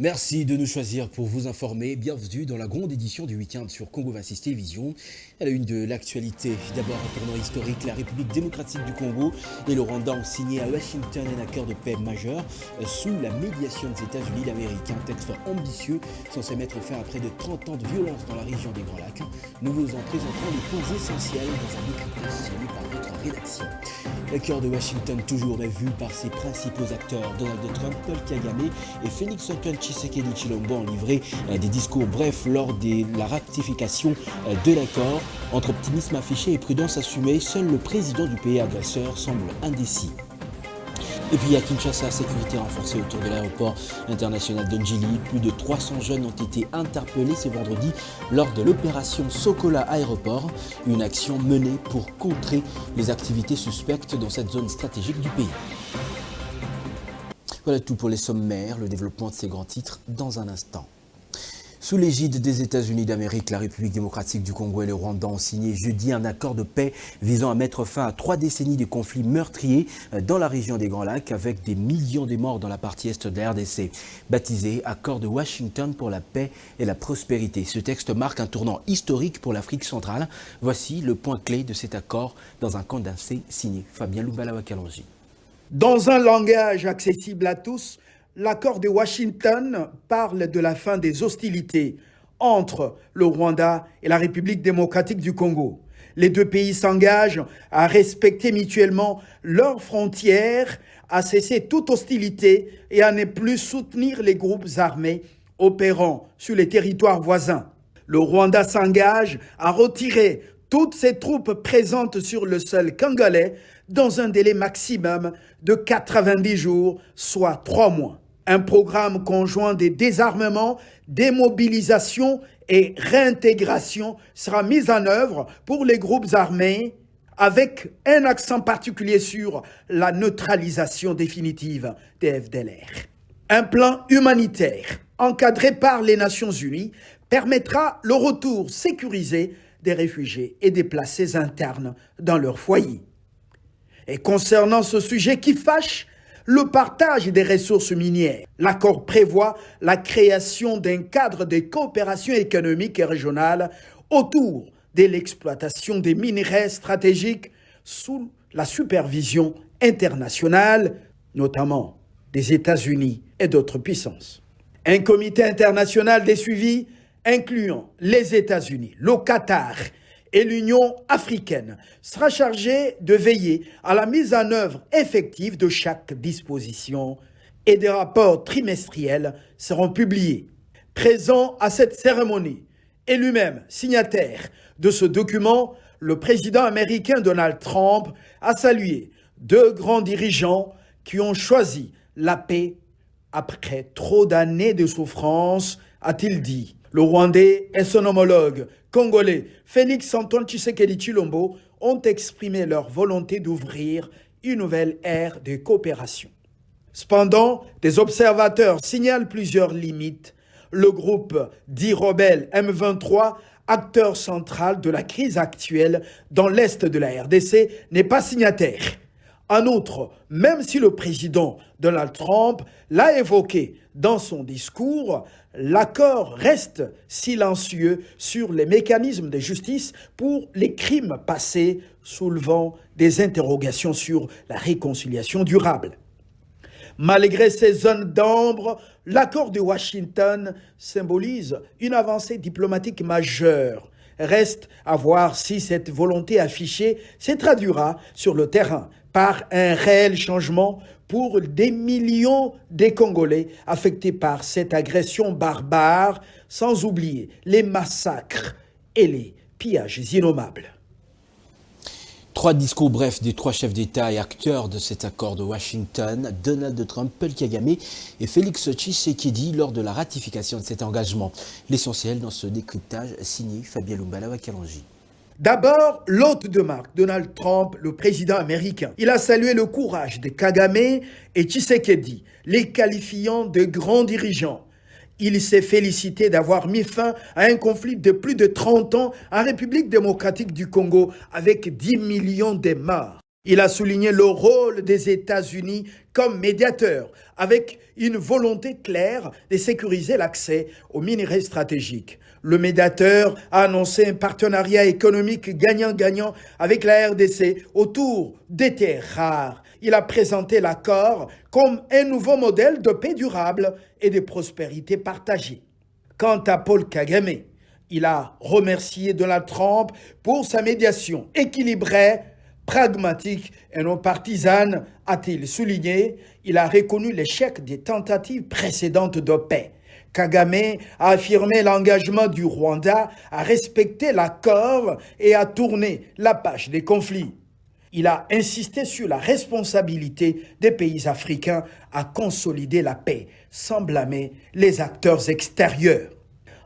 Merci de nous choisir pour vous informer. Bienvenue dans la grande édition du week-end sur Congo 26 Télévision. À la une de l'actualité, d'abord un tournant historique, la République démocratique du Congo et le Rwanda ont signé à Washington un accord de paix majeur sous la médiation des États-Unis d'Amérique. Un texte ambitieux censé mettre fin à près de 30 ans de violence dans la région des Grands Lacs. Nous vous en présentons les points essentiels dans un décryptage signé par notre rédaction. L'accord de Washington, toujours vu par ses principaux acteurs, Donald Trump, Paul Kagame et Félix Antoine Tshisekedi Tshilombo, ont livré des discours brefs lors de la ratification de l'accord. Entre optimisme affiché et prudence assumée, seul le président du pays agresseur semble indécis. Et puis à Kinshasa, sécurité renforcée autour de l'aéroport international de Njili. Plus de 300 jeunes ont été interpellés ce vendredi lors de l'opération Sokola Aéroport, une action menée pour contrer les activités suspectes dans cette zone stratégique du pays. Voilà tout pour les sommaires, le développement de ces grands titres dans un instant. Sous l'égide des États-Unis d'Amérique, la République démocratique du Congo et le Rwanda ont signé jeudi un accord de paix visant à mettre fin à 3 décennies de conflits meurtriers dans la région des Grands Lacs, avec des millions de morts dans la partie est de la RDC. Baptisé Accord de Washington pour la paix et la prospérité. Ce texte marque un tournant historique pour l'Afrique centrale. Voici le point clé de cet accord dans un condensé signé Fabien Lumbala-Wakalonji. Dans un langage accessible à tous, l'accord de Washington parle de la fin des hostilités entre le Rwanda et la République démocratique du Congo. Les deux pays s'engagent à respecter mutuellement leurs frontières, à cesser toute hostilité et à ne plus soutenir les groupes armés opérant sur les territoires voisins. Le Rwanda s'engage à retirer toutes ses troupes présentes sur le sol congolais dans un délai maximum de 90 jours, soit 3 mois. Un programme conjoint de désarmement, démobilisation et réintégration sera mis en œuvre pour les groupes armés, avec un accent particulier sur la neutralisation définitive des FDLR. Un plan humanitaire encadré par les Nations Unies permettra le retour sécurisé des réfugiés et déplacés internes dans leur foyer. Et concernant ce sujet qui fâche, le partage des ressources minières. L'accord prévoit la création d'un cadre de coopération économique et régionale autour de l'exploitation des minerais stratégiques sous la supervision internationale, notamment des États-Unis et d'autres puissances. Un comité international de suivi incluant les États-Unis, le Qatar et l'Union africaine sera chargé de veiller à la mise en œuvre effective de chaque disposition, et des rapports trimestriels seront publiés. Présent à cette cérémonie et lui-même signataire de ce document, le président américain Donald Trump a salué 2 grands dirigeants qui ont choisi la paix après trop d'années de souffrance, a-t-il dit. Le Rwandais et son homologue congolais Félix Antoine Tshisekedi Tshilombo ont exprimé leur volonté d'ouvrir une nouvelle ère de coopération. Cependant, des observateurs signalent plusieurs limites. Le groupe dit rebelle M23, acteur central de la crise actuelle dans l'est de la RDC, n'est pas signataire. En outre, même si le président Donald Trump l'a évoqué dans son discours, l'accord reste silencieux sur les mécanismes de justice pour les crimes passés, soulevant des interrogations sur la réconciliation durable. Malgré ces zones d'ombre, l'accord de Washington symbolise une avancée diplomatique majeure. Reste à voir si cette volonté affichée se traduira sur le terrain par un réel changement pour des millions de Congolais affectés par cette agression barbare, sans oublier les massacres et les pillages innommables. 3 discours brefs des 3 chefs d'État et acteurs de cet accord de Washington, Donald Trump, Paul Kagame et Félix Tshisekedi, lors de la ratification de cet engagement. L'essentiel dans ce décryptage signé Fabien Lumbala-Wakalonji. D'abord, l'hôte de marque, Donald Trump, le président américain. Il a salué le courage de Kagame et Tshisekedi, les qualifiant de grands dirigeants. Il s'est félicité d'avoir mis fin à un conflit de plus de 30 ans en République démocratique du Congo avec 10 millions de morts. Il a souligné le rôle des États-Unis comme médiateur, avec une volonté claire de sécuriser l'accès aux minerais stratégiques. Le médiateur a annoncé un partenariat économique gagnant-gagnant avec la RDC autour des terres rares. Il a présenté l'accord comme un nouveau modèle de paix durable et de prospérité partagée. Quant à Paul Kagame, il a remercié Donald Trump pour sa médiation équilibrée, pragmatique et non partisane, a-t-il souligné. Il a reconnu l'échec des tentatives précédentes de paix. Kagame a affirmé l'engagement du Rwanda à respecter l'accord et à tourner la page des conflits. Il a insisté sur la responsabilité des pays africains à consolider la paix, sans blâmer les acteurs extérieurs.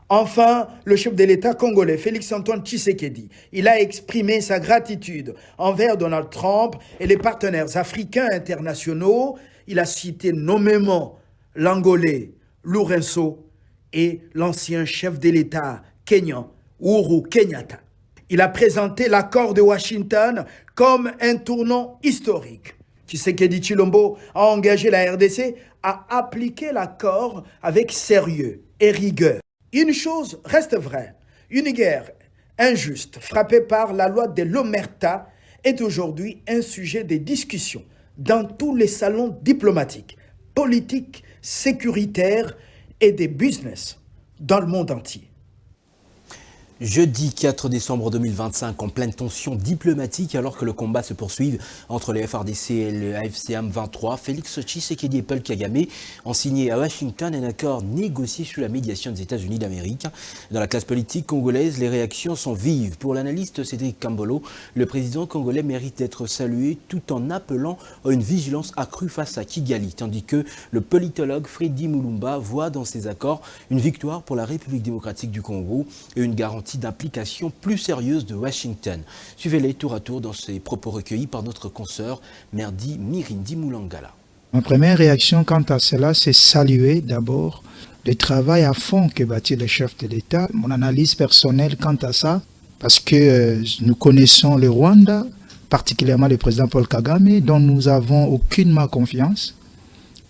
Enfin, le chef de l'État congolais, Félix-Antoine Tshisekedi, il a exprimé sa gratitude envers Donald Trump et les partenaires africains internationaux. Il a cité nommément l'Angolais Lourenço et l'ancien chef de l'État kenyan, Uhuru Kenyatta. Il a présenté l'accord de Washington comme un tournant historique. Tshisekedi Tshilombo a engagé la RDC à appliquer l'accord avec sérieux et rigueur. Une chose reste vraie, une guerre injuste frappée par la loi de l'Omerta est aujourd'hui un sujet de discussion dans tous les salons diplomatiques, politiques, sécuritaires et des business dans le monde entier. Jeudi 4 décembre 2025, en pleine tension diplomatique, alors que le combat se poursuit entre les FARDC et le AFC M23, Félix Tshisekedi et Paul Kagame ont signé à Washington un accord négocié sous la médiation des États-Unis d'Amérique. Dans la classe politique congolaise, les réactions sont vives. Pour l'analyste Cédric Kambolo, le président congolais mérite d'être salué tout en appelant à une vigilance accrue face à Kigali, tandis que le politologue Freddy Mulumba voit dans ces accords une victoire pour la République démocratique du Congo et une garantie d'implication plus sérieuse de Washington. Suivez-les tour à tour dans ces propos recueillis par notre consoeur Merdi Mirindi Moulangala. Ma première réaction quant à cela, c'est saluer d'abord le travail à fond que bâtit le chef de l'État. Mon analyse personnelle quant à ça, parce que nous connaissons le Rwanda, particulièrement le président Paul Kagame, dont nous avons aucunement confiance,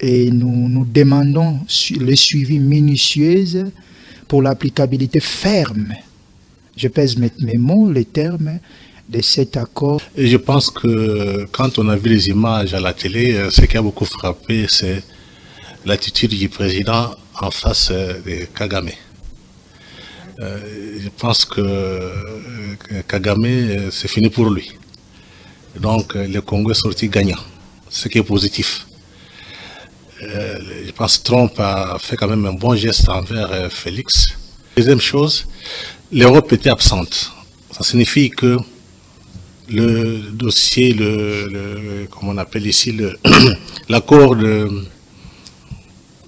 et nous demandons le suivi minutieux pour l'applicabilité ferme. Je pèse mes mots, les termes de cet accord. Et je pense que quand on a vu les images à la télé, ce qui a beaucoup frappé, c'est l'attitude du président en face de Kagame. Je pense que Kagame, c'est fini pour lui. Donc le Congo est sorti gagnant, ce qui est positif. Je pense que Trump a fait quand même un bon geste envers Félix. Deuxième chose, l'Europe était absente. Ça signifie que le dossier, comme on appelle ici, l'accord de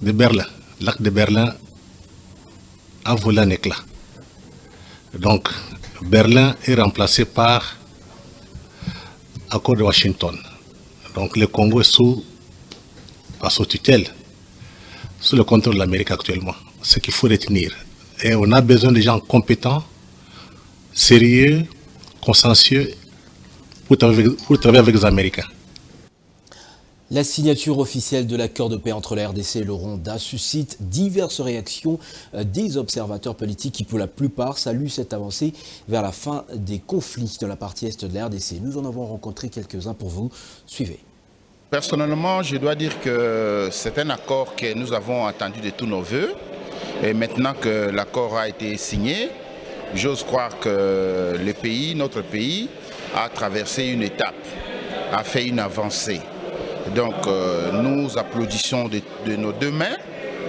Berlin, l'acte de Berlin a volé un éclat. Donc, Berlin est remplacé par accord de Washington. Donc, le Congo est sous tutelle, sous le contrôle de l'Amérique actuellement. Ce qu'il faut retenir. Et on a besoin de gens compétents, sérieux, consciencieux pour travailler avec les Américains. La signature officielle de l'accord de paix entre la RDC et le Rwanda suscite diverses réactions des observateurs politiques qui, pour la plupart, saluent cette avancée vers la fin des conflits dans la partie est de la RDC. Nous en avons rencontré quelques-uns pour vous. Suivez. Personnellement, je dois dire que c'est un accord que nous avons attendu de tous nos voeux. Et maintenant que l'accord a été signé, j'ose croire que notre pays, a traversé une étape, a fait une avancée. Donc nous applaudissons de nos deux mains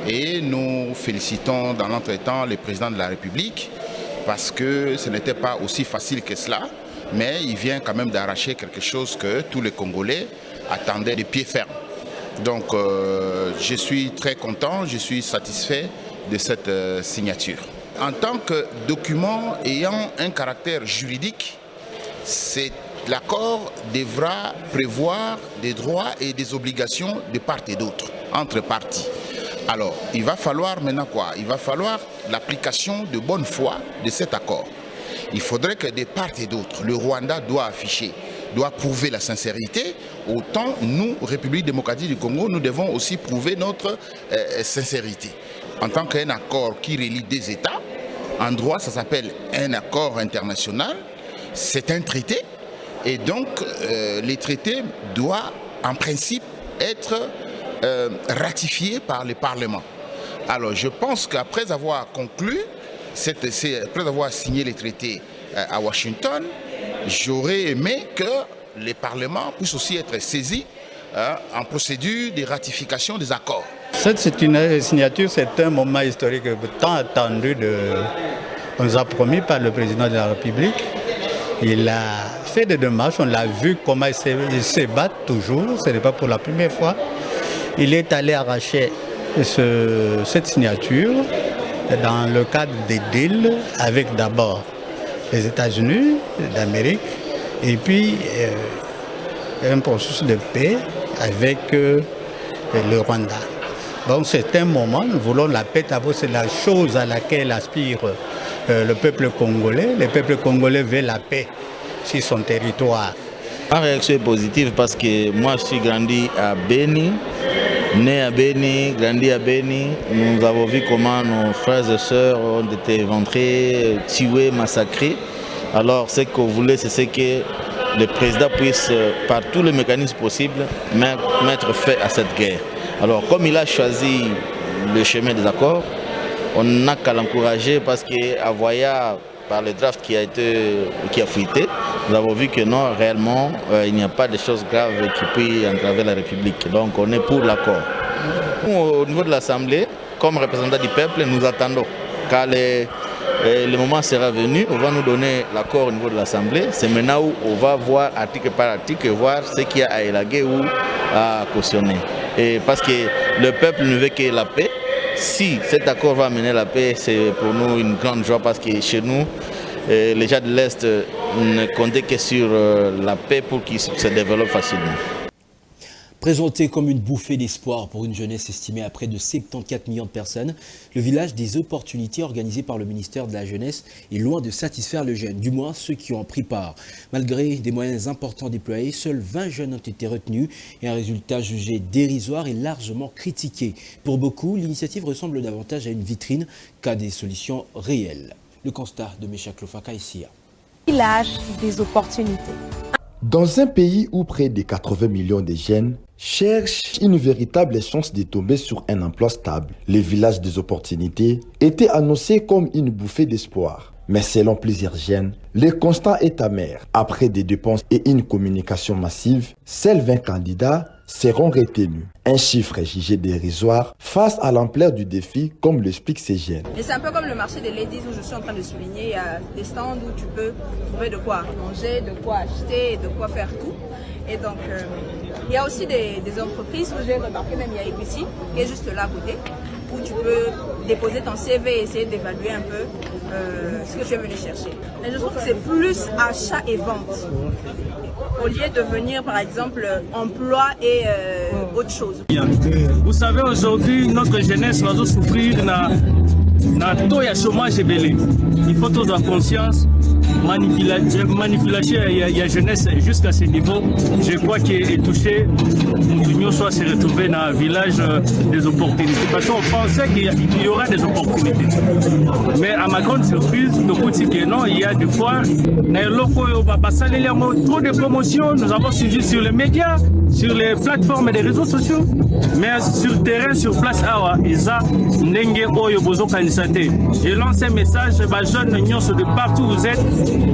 et nous félicitons dans l'entretemps le président de la République parce que ce n'était pas aussi facile que cela, mais il vient quand même d'arracher quelque chose que tous les Congolais attendaient de pied ferme. Donc je suis très content, je suis satisfait de cette signature. En tant que document ayant un caractère juridique, l'accord devra prévoir des droits et des obligations de part et d'autre, entre parties. Alors, il va falloir maintenant quoi? Il va falloir l'application de bonne foi de cet accord. Il faudrait que de part et d'autre, le Rwanda doit afficher doit prouver la sincérité, autant nous, République démocratique du Congo, nous devons aussi prouver notre sincérité. En tant qu'un accord qui relie des États, en droit ça s'appelle un accord international, c'est un traité, et donc les traités doivent en principe être ratifiés par les parlements. Alors je pense qu'après avoir conclu, après avoir signé les traités à Washington, j'aurais aimé que les parlements puissent aussi être saisis en procédure de ratification des accords. Cette signature, c'est un moment historique tant attendu. On nous a promis par le président de la République. Il a fait des démarches, on l'a vu comment il se bat toujours, ce n'est pas pour la première fois. Il est allé arracher cette signature dans le cadre des deals avec d'abord les États-Unis d'Amérique et puis un processus de paix avec le Rwanda. Donc c'est un moment, nous voulons la paix, d'abord c'est la chose à laquelle aspire le peuple congolais. Le peuple congolais veut la paix sur son territoire. Ma réaction est positive parce que moi je suis grandi à Beni, né à Beni, grandi à Beni. Nous avons vu comment nos frères et sœurs ont été éventrés, tués, massacrés. Alors ce qu'on voulait, c'est que le président puisse, par tous les mécanismes possibles, mettre fin à cette guerre. Alors comme il a choisi le chemin des accords, on n'a qu'à l'encourager parce qu'à voyant par le draft qui a fuité, nous avons vu que non, réellement, il n'y a pas de choses graves qui puissent entraver la République. Donc on est pour l'accord. Au niveau de l'Assemblée, comme représentant du peuple, nous attendons. Quand le moment sera venu, on va nous donner l'accord au niveau de l'Assemblée. C'est maintenant où on va voir article par article, voir ce qu'il y a à élaguer ou à cautionner. Et parce que le peuple ne veut que la paix. Si cet accord va amener la paix, c'est pour nous une grande joie parce que chez nous, les gens de l'Est ne comptaient que sur la paix pour qu'ils se développent facilement. Présenté comme une bouffée d'espoir pour une jeunesse estimée à près de 74 millions de personnes, le village des opportunités organisé par le ministère de la Jeunesse est loin de satisfaire les jeunes, du moins ceux qui ont pris part. Malgré des moyens importants déployés, seuls 20 jeunes ont été retenus et un résultat jugé dérisoire et largement critiqué. Pour beaucoup, l'initiative ressemble davantage à une vitrine qu'à des solutions réelles. Le constat de Mécha Clofaka ici. Village des opportunités. Dans un pays où près de 80 millions de jeunes cherchent une véritable chance de tomber sur un emploi stable, le village des opportunités était annoncé comme une bouffée d'espoir. Mais selon plusieurs jeunes, le constat est amer. Après des dépenses et une communication massive, seuls 20 candidats seront retenus. Un chiffre jugé dérisoire face à l'ampleur du défi, comme l'expliquent ces jeunes. Et c'est un peu comme le marché des ladies où je suis en train de souligner. Il y a des stands où tu peux trouver de quoi manger, de quoi acheter, de quoi faire tout. Et donc, il y a aussi des entreprises où j'ai remarqué, même il y a Equity qui est juste là à côté, où tu peux déposer ton CV et essayer d'évaluer un peu ce que tu es venu chercher. Mais je trouve que c'est plus achat et vente, au lieu de venir par exemple emploi et autre chose. Vous savez, aujourd'hui, notre jeunesse va souffrir dans taux de chômage élevé. Il faut avoir conscience. Manipulation, il y a jeunesse jusqu'à ce niveau. Je crois qu'il est touché. L'Union soit se retrouver dans le village des opportunités. Parce qu'on pensait qu'il y aura des opportunités. Mais à ma grande surprise, que non, il y a des fois, trop de promotions. Nous avons suivi sur les médias, sur les plateformes et les réseaux sociaux. Mais sur le terrain, sur place, je lance un message aux jeunes de partout où vous êtes.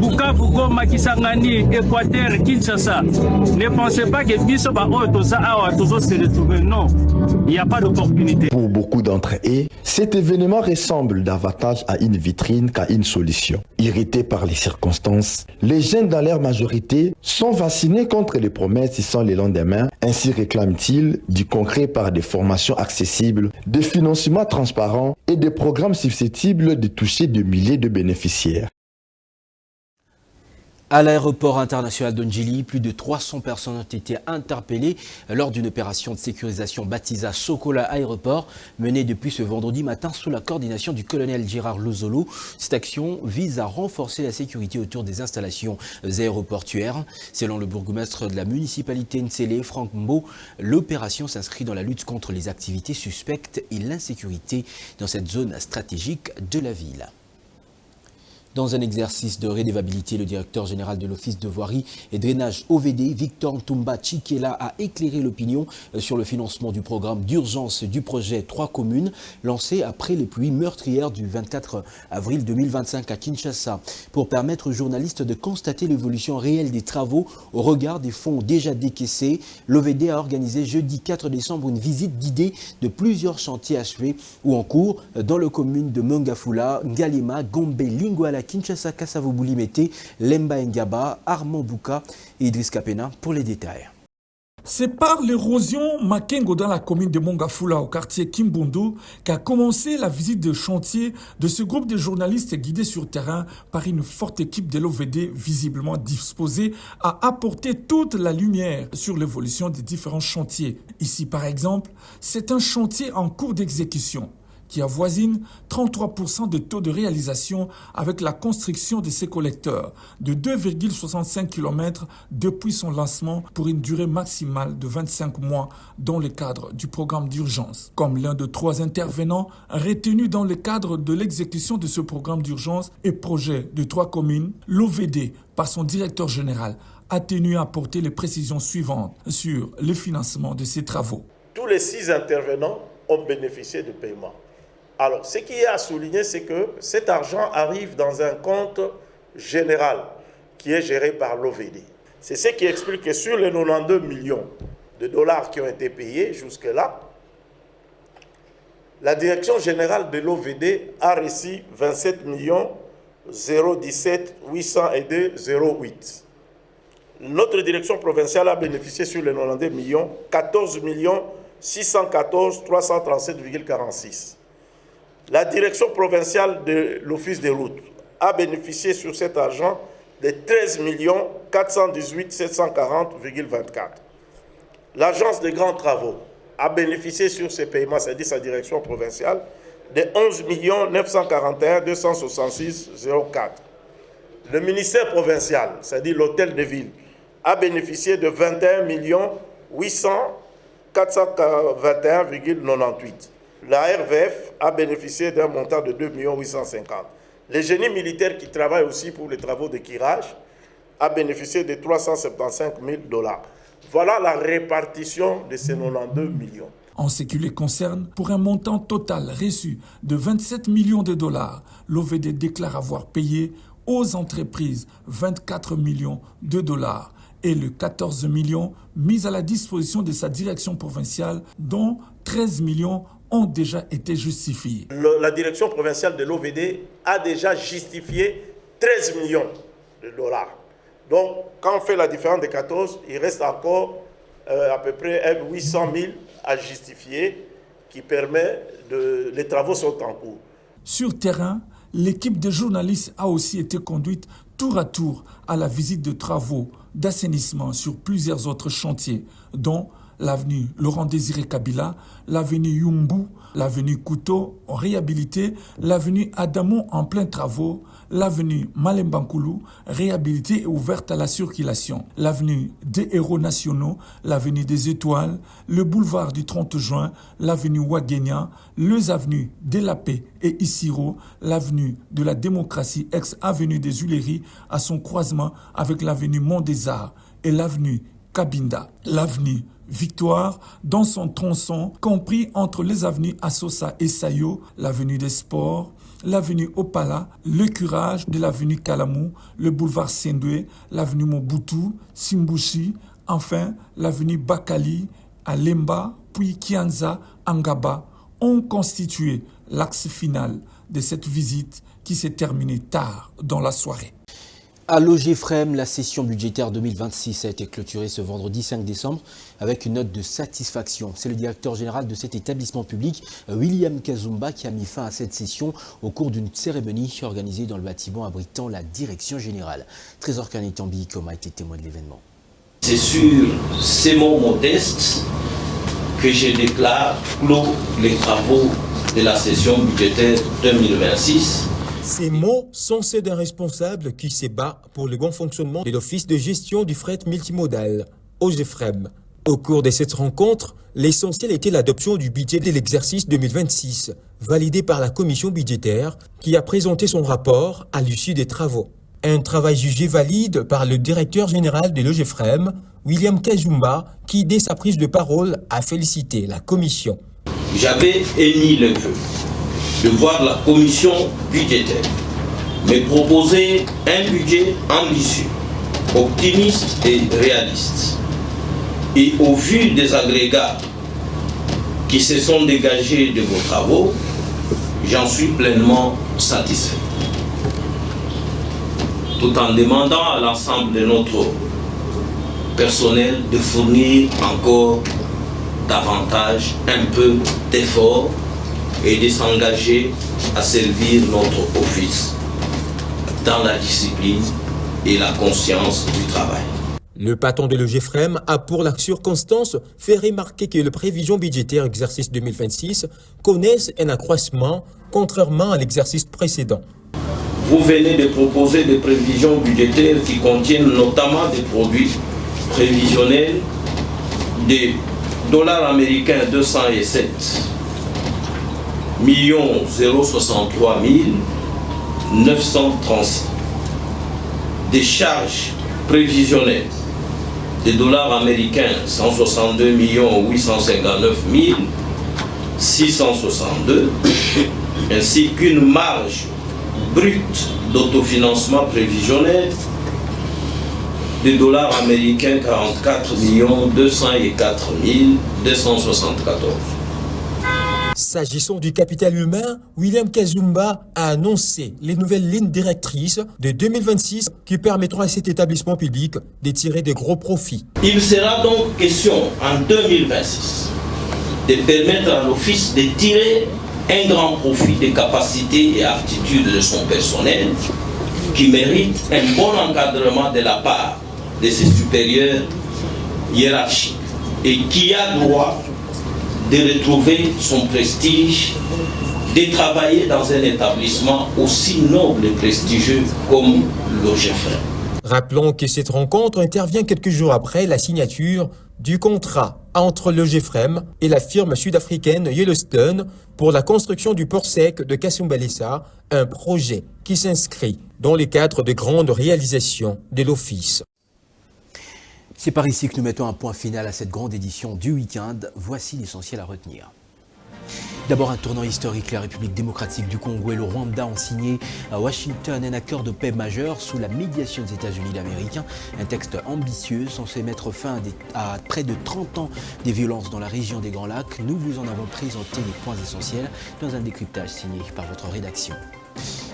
Bukavu, Goma, Kisangani, Équateur, Kinshasa. Ne pensez pas que Biso se retrouver. Non, il n'y a pas d'opportunité. Pour beaucoup d'entre eux, cet événement ressemble davantage à une vitrine qu'à une solution. Irrités par les circonstances, les jeunes dans leur majorité sont vaccinés contre les promesses sans le lendemain. Ainsi réclament-ils du concret par des formations accessibles, des financements transparents et des programmes susceptibles de toucher des milliers de bénéficiaires. À l'aéroport international d'Ondjili, plus de 300 personnes ont été interpellées lors d'une opération de sécurisation baptisée Sokola Aéroport, menée depuis ce vendredi matin sous la coordination du colonel Gérard Lozolo. Cette action vise à renforcer la sécurité autour des installations aéroportuaires. Selon le bourgmestre de la municipalité Nsele, Franck Mbo, l'opération s'inscrit dans la lutte contre les activités suspectes et l'insécurité dans cette zone stratégique de la ville. Dans un exercice de rédévabilité, le directeur général de l'Office de voirie et drainage OVD, Victor Ntumba Chikela, a éclairé l'opinion sur le financement du programme d'urgence du projet 3 communes lancé après les pluies meurtrières du 24 avril 2025 à Kinshasa. Pour permettre aux journalistes de constater l'évolution réelle des travaux au regard des fonds déjà décaissés, l'OVD a organisé jeudi 4 décembre une visite guidée de plusieurs chantiers achevés ou en cours dans les communes de Mongafula, Ngalema, Gombe, Lingouala, Kinshasa, Kasavubu-Limete, Lemba Ngaba, Armand Bouka et Idriss Kapena pour les détails. C'est par l'érosion Makengo dans la commune de Mongafula au quartier Kimbundu qu'a commencé la visite de chantier de ce groupe de journalistes guidés sur terrain par une forte équipe de l'OVD visiblement disposée à apporter toute la lumière sur l'évolution des différents chantiers. Ici par exemple, c'est un chantier en cours d'exécution qui avoisine 33% de taux de réalisation avec la construction de ces collecteurs de 2,65 km depuis son lancement pour une durée maximale de 25 mois dans le cadre du programme d'urgence. Comme l'un de 3 intervenants retenus dans le cadre de l'exécution de ce programme d'urgence et projet de 3 communes, l'OVD, par son directeur général, a tenu à apporter les précisions suivantes sur le financement de ces travaux. Tous les 6 intervenants ont bénéficié de paiement. Alors, ce qui est à souligner, c'est que cet argent arrive dans un compte général qui est géré par l'OVD. C'est ce qui explique que sur les 92 millions de dollars qui ont été payés jusque-là, la direction générale de l'OVD a reçu 27 017 802 08. Notre direction provinciale a bénéficié sur les 92 millions 14 614 337,46. La direction provinciale de l'Office des routes a bénéficié sur cet argent de 13 418 740,24. L'Agence des grands travaux a bénéficié sur ces paiements, c'est-à-dire sa direction provinciale, de 11 941 266,04. Le ministère provincial, c'est-à-dire l'hôtel de ville, a bénéficié de 21 800 421,98. La RVF a bénéficié d'un montant de 2 850 000. Le génie militaire qui travaille aussi pour les travaux de curage a bénéficié de 375 000 $. Voilà la répartition de ces 92 millions. En ce qui les concerne, pour un montant total reçu de 27 millions de dollars, l'OVD déclare avoir payé aux entreprises 24 millions de dollars et le 14 millions mis à la disposition de sa direction provinciale, dont 13 millions ont déjà été justifiés. La direction provinciale de l'OVD a déjà justifié 13 millions de dollars. Donc, quand on fait la différence de 14, il reste encore à peu près 800 000 à justifier, qui permet de... Les travaux sont en cours. Sur terrain, l'équipe de journalistes a aussi été conduite tour à tour à la visite de travaux d'assainissement sur plusieurs autres chantiers, dont l'avenue Laurent-Désiré Kabila, l'avenue Yumbu, l'avenue Couteau en réhabilité, l'avenue Adamon en plein travaux, l'avenue Malembankoulou, réhabilitée et ouverte à la circulation, l'avenue des Héros Nationaux, l'avenue des Étoiles, le boulevard du 30 juin, l'avenue Ouagenia, les avenues de la Paix et Isiro, l'avenue de la Démocratie, ex-avenue des Huileries, à son croisement avec l'avenue Mont des Arts et l'avenue Kabinda, l'avenue Victoire dans son tronçon compris entre les avenues Assosa et Sayo, l'avenue des Sports, l'avenue Opala, le curage de l'avenue Kalamou, le boulevard Sendoué, l'avenue Mobutu, Simbushi, enfin l'avenue Bakali, à Lemba, puis Kianza, Angaba, ont constitué l'axe final de cette visite qui s'est terminée tard dans la soirée. À l'OGFREM, la session budgétaire 2026 a été clôturée ce vendredi 5 décembre avec une note de satisfaction. C'est le directeur général de cet établissement public, William Kazumba, qui a mis fin à cette session au cours d'une cérémonie organisée dans le bâtiment abritant la direction générale. Trésor Kanetambi, comme a été témoin de l'événement. C'est sur ces mots modestes que je déclare clos les travaux de la session budgétaire 2026. Ces mots sont ceux d'un responsable qui se bat pour le bon fonctionnement de l'Office de gestion du fret multimodal, OGFREM. Au cours de cette rencontre, l'essentiel était l'adoption du budget de l'exercice 2026, validé par la commission budgétaire qui a présenté son rapport à l'issue des travaux. Un travail jugé valide par le directeur général de l'OGFREM, William Kazumba, qui, dès sa prise de parole, a félicité la commission. J'avais émis le vœu de voir la commission budgétaire me proposer un budget ambitieux, optimiste et réaliste. Et au vu des agrégats qui se sont dégagés de vos travaux, j'en suis pleinement satisfait. Tout en demandant à l'ensemble de notre personnel de fournir encore davantage, un peu d'effort et de s'engager à servir notre office dans la discipline et la conscience du travail. Le patron de l'OGFREM a pour la circonstance fait remarquer que les prévisions budgétaires exercice 2026 connaissent un accroissement contrairement à l'exercice précédent. Vous venez de proposer des prévisions budgétaires qui contiennent notamment des produits prévisionnels des dollars américains 207 063 936, des charges prévisionnelles des dollars américains 162 859 662, ainsi qu'une marge brute d'autofinancement prévisionnel des dollars américains 44 204 274. S'agissant du capital humain, William Kazumba a annoncé les nouvelles lignes directrices de 2026 qui permettront à cet établissement public de tirer de gros profits. Il sera donc question en 2026 de permettre à l'Office de tirer un grand profit des capacités et aptitudes de son personnel qui mérite un bon encadrement de la part de ses supérieurs hiérarchiques et qui a droit de retrouver son prestige, de travailler dans un établissement aussi noble et prestigieux comme l'OGFREM. Rappelons que cette rencontre intervient quelques jours après la signature du contrat entre l'OGFREM et la firme sud-africaine Yellowstone pour la construction du port sec de Kasumbalesa, un projet qui s'inscrit dans les cadres de grandes réalisations de l'Office. C'est par ici que nous mettons un point final à cette grande édition du week-end. Voici l'essentiel à retenir. D'abord, un tournant historique. La République démocratique du Congo et le Rwanda ont signé à Washington un accord de paix majeur sous la médiation des États-Unis d'Amérique. Un texte ambitieux censé mettre fin à près de 30 ans des violences dans la région des Grands Lacs. Nous vous en avons présenté les points essentiels dans un décryptage signé par votre rédaction.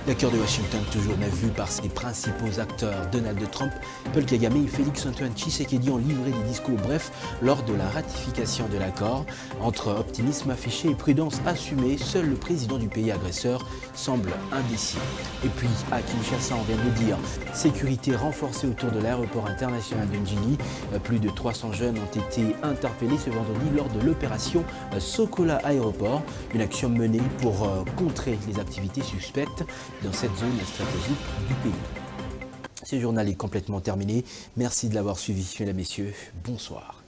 L'accord de Washington, toujours mal vu par ses principaux acteurs, Donald Trump, Paul Kagame et Félix-Antoine Tshisekedi ont livré des discours brefs lors de la ratification de l'accord. Entre optimisme affiché et prudence assumée, seul le président du pays agresseur semble indécis. Et puis, à Kinshasa, on vient de le dire, sécurité renforcée autour de l'aéroport international de Njili. Plus de 300 jeunes ont été interpellés ce vendredi lors de l'opération Sokola Aéroport, une action menée pour contrer les activités suspectes dans cette zone stratégique du pays. Ce journal est complètement terminé. Merci de l'avoir suivi, mesdames et messieurs. Bonsoir.